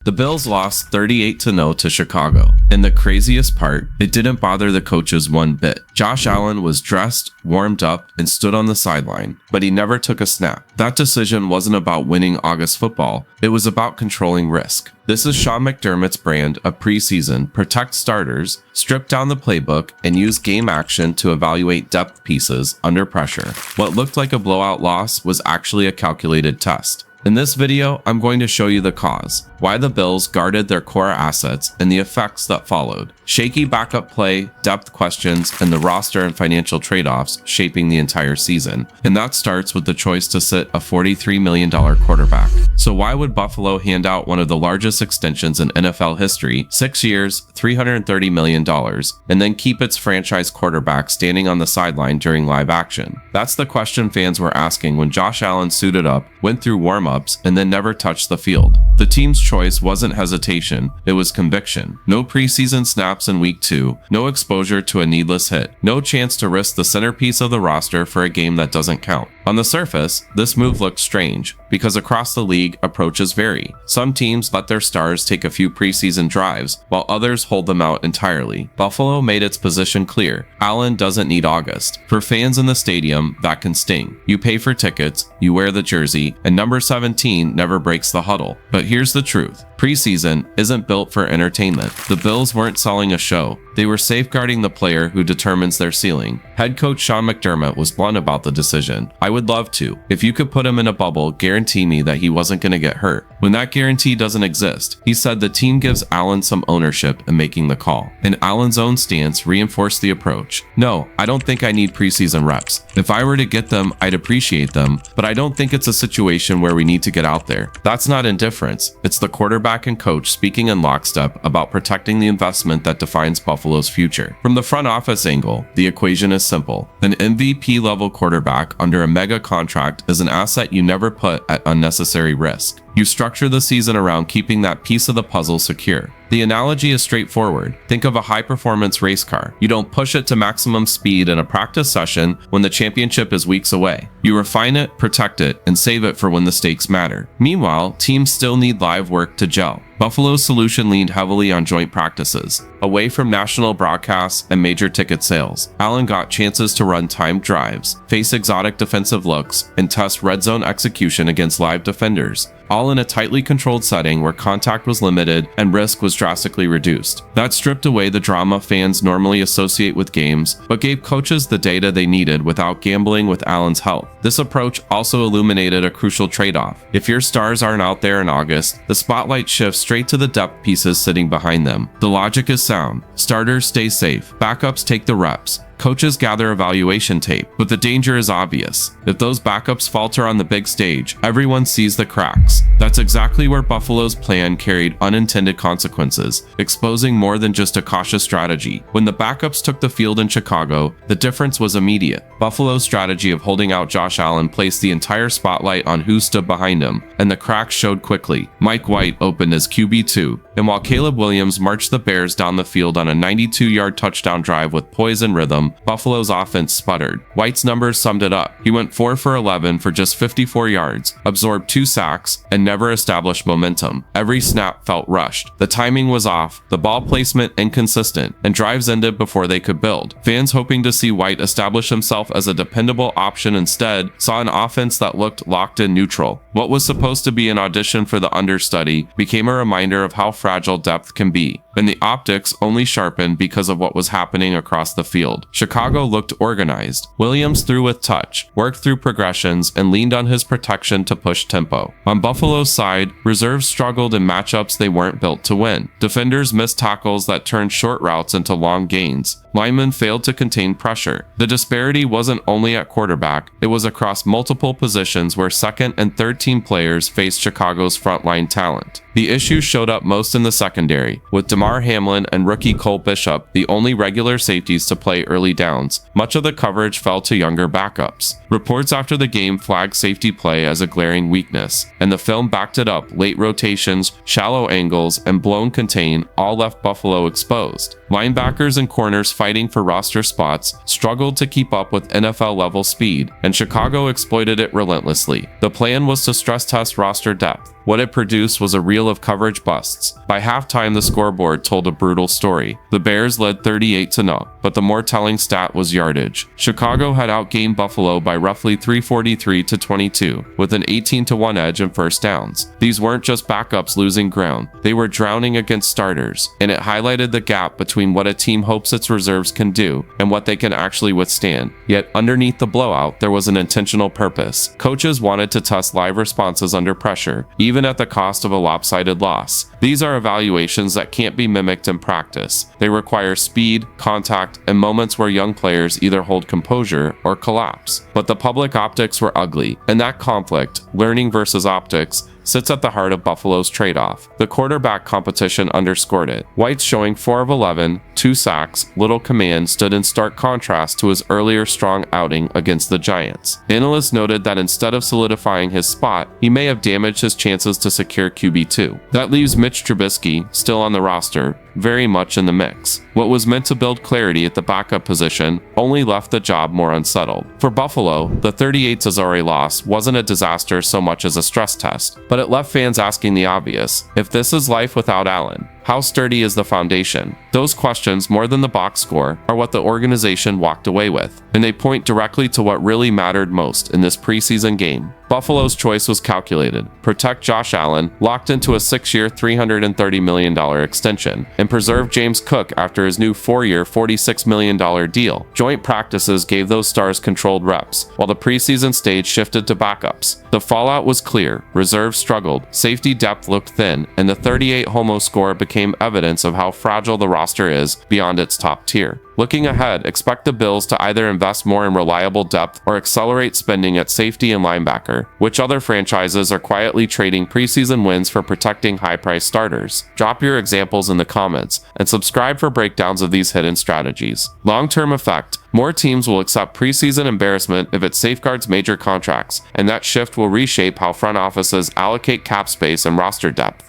The Bills lost 38-0 to Chicago, and the craziest part, it didn't bother the coaches one bit. Josh Allen was dressed, warmed up, and stood on the sideline, but he never took a snap. That decision wasn't about winning August football, it was about controlling risk. This is Sean McDermott's brand of preseason: protect starters, strip down the playbook, and use game action to evaluate depth pieces under pressure. What looked like a blowout loss was actually a calculated test. In this video, I'm going to show you the cause, why the Bills guarded their core assets, and the effects that followed. Shaky backup play, depth questions, and the roster and financial trade-offs shaping the entire season. And that starts with the choice to sit a $43 million quarterback. So why would Buffalo hand out one of the largest extensions in NFL history, 6 years, $330 million, and then keep its franchise quarterback standing on the sideline during live action? That's the question fans were asking when Josh Allen suited up, went through warm-ups, and then never touched the field. The team's choice wasn't hesitation, it was conviction. No preseason snaps in week 2, no exposure to a needless hit, no chance to risk the centerpiece of the roster for a game that doesn't count. On the surface, this move looked strange, because across the league, approaches vary. Some teams let their stars take a few preseason drives, while others hold them out entirely. Buffalo made its position clear: Allen doesn't need August. For fans in the stadium, that can sting. You pay for tickets, you wear the jersey, and number 17 never breaks the huddle. But here's the truth: preseason isn't built for entertainment. The Bills weren't selling a show. They were safeguarding the player who determines their ceiling. Head coach Sean McDermott was blunt about the decision. "I would love to. If you could put him in a bubble, guarantee me that he wasn't going to get hurt." When that guarantee doesn't exist, he said the team gives Allen some ownership in making the call. And Allen's own stance reinforced the approach. "No, I don't think I need preseason reps. If I were to get them, I'd appreciate them, but I don't think it's a situation where we need to get out there." That's not indifference. It's the quarterback and coach speaking in lockstep about protecting the investment that defines Buffalo's future. From the front office angle, the equation is simple. An MVP level quarterback under a mega contract is an asset you never put at unnecessary risk. You structure the season around keeping that piece of the puzzle secure. The analogy is straightforward. Think of a high-performance race car. You don't push it to maximum speed in a practice session when the championship is weeks away. You refine it, protect it, and save it for when the stakes matter. Meanwhile, teams still need live work to gel. Buffalo's solution leaned heavily on joint practices. Away from national broadcasts and major ticket sales, Allen got chances to run timed drives, face exotic defensive looks, and test red zone execution against live defenders, all in a tightly controlled setting where contact was limited and risk was drastically reduced. That stripped away the drama fans normally associate with games, but gave coaches the data they needed without gambling with Allen's health. This approach also illuminated a crucial trade-off. If your stars aren't out there in August, the spotlight shifts straight to the depth pieces sitting behind them. The logic is sound. Starters stay safe. Backups take the reps. Coaches gather evaluation tape, but the danger is obvious. If those backups falter on the big stage, everyone sees the cracks. That's exactly where Buffalo's plan carried unintended consequences, exposing more than just a cautious strategy. When the backups took the field in Chicago, the difference was immediate. Buffalo's strategy of holding out Josh Allen placed the entire spotlight on who stood behind him, and the cracks showed quickly. Mike White opened as QB2, and while Caleb Williams marched the Bears down the field on a 92-yard touchdown drive with poise and rhythm, Buffalo's offense sputtered. White's numbers summed it up. He went 4 for 11 for just 54 yards, absorbed 2 sacks, and never established momentum. Every snap felt rushed. The timing was off, the ball placement inconsistent, and drives ended before they could build. Fans hoping to see White establish himself as a dependable option instead saw an offense that looked locked in neutral. What was supposed to be an audition for the understudy became a reminder of how fragile depth can be, and the optics only sharpened because of what was happening across the field. Chicago looked organized. Williams threw with touch, worked through progressions, and leaned on his protection to push tempo. On Buffalo's side, reserves struggled in matchups they weren't built to win. Defenders missed tackles that turned short routes into long gains. Linemen failed to contain pressure. The disparity wasn't only at quarterback, it was across multiple positions where second and third team players faced Chicago's frontline talent. The issues showed up most in the secondary, with Damar Hamlin and rookie Cole Bishop the only regular safeties to play early downs. Much of the coverage fell to younger backups. Reports after the game flagged safety play as a glaring weakness, and the film backed it up. Late rotations, shallow angles, and blown contain all left Buffalo exposed. Linebackers and corners fighting for roster spots struggled to keep up with NFL-level speed, and Chicago exploited it relentlessly. The plan was to stress test roster depth. What it produced was a reel of coverage busts. By halftime, the scoreboard told a brutal story. The Bears led 38-0, but the more telling stat was yardage. Chicago had outgained Buffalo by roughly 343-22, with an 18-1 edge in first downs. These weren't just backups losing ground, they were drowning against starters, and it highlighted the gap between what a team hopes its reserves can do and what they can actually withstand. Yet underneath the blowout, there was an intentional purpose. Coaches wanted to test live responses under pressure, even at the cost of a lopsided loss. These are evaluations that can't be mimicked in practice. They require speed, contact, and moments where young players either hold composure or collapse. But the public optics were ugly, and that conflict, learning versus optics, sits at the heart of Buffalo's trade-off. The quarterback competition underscored it. White's showing 4 of 11, 2 sacks, little command stood in stark contrast to his earlier strong outing against the Giants. Analysts noted that instead of solidifying his spot, he may have damaged his chances to secure QB2. That leaves Mitch Trubisky, still on the roster, very much in the mix. What was meant to build clarity at the backup position only left the job more unsettled. For Buffalo, the 38-0 loss wasn't a disaster so much as a stress test, but it left fans asking the obvious. If this is life without Allen, how sturdy is the foundation? Those questions, more than the box score, are what the organization walked away with, and they point directly to what really mattered most in this preseason game. Buffalo's choice was calculated. Protect Josh Allen, locked into a 6-year, $330 million extension, and preserve James Cook after his new 4-year, $46 million deal. Joint practices gave those stars controlled reps, while the preseason stage shifted to backups. The fallout was clear. Reserves struggled, safety depth looked thin, and the 38-homo score became evidence of how fragile the roster is beyond its top tier. Looking ahead, expect the Bills to either invest more in reliable depth or accelerate spending at safety and linebacker. Which other franchises are quietly trading preseason wins for protecting high-priced starters? Drop your examples in the comments, and subscribe for breakdowns of these hidden strategies. Long-term effect: more teams will accept preseason embarrassment if it safeguards major contracts, and that shift will reshape how front offices allocate cap space and roster depth.